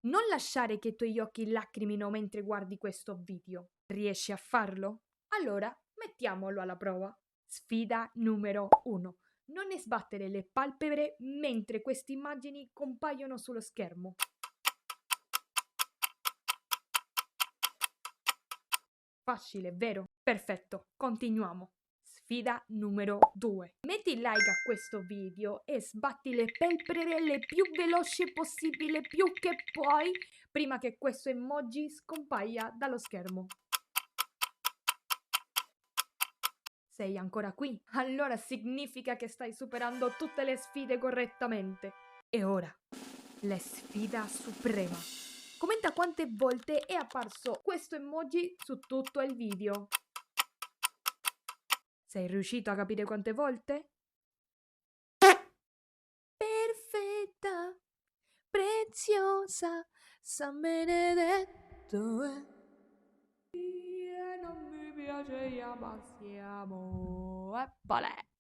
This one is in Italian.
Non lasciare che i tuoi occhi lacrimino mentre guardi questo video. Riesci a farlo? Allora, mettiamolo alla prova. Sfida numero 1. Non sbattere le palpebre mentre queste immagini compaiono sullo schermo. Facile, vero? Perfetto, continuiamo. Sfida numero 2. Metti like a questo video e sbatti le palpebre le più veloci possibile, più che puoi, prima che questo emoji scompaia dallo schermo. Sei ancora qui? Allora significa che stai superando tutte le sfide correttamente. E ora, la sfida suprema. Commenta quante volte è apparso questo emoji su tutto il video. Sei riuscito a capire quante volte? Perfetta, preziosa, San Benedetto è. Non mi piace, ya passiamo. Vale.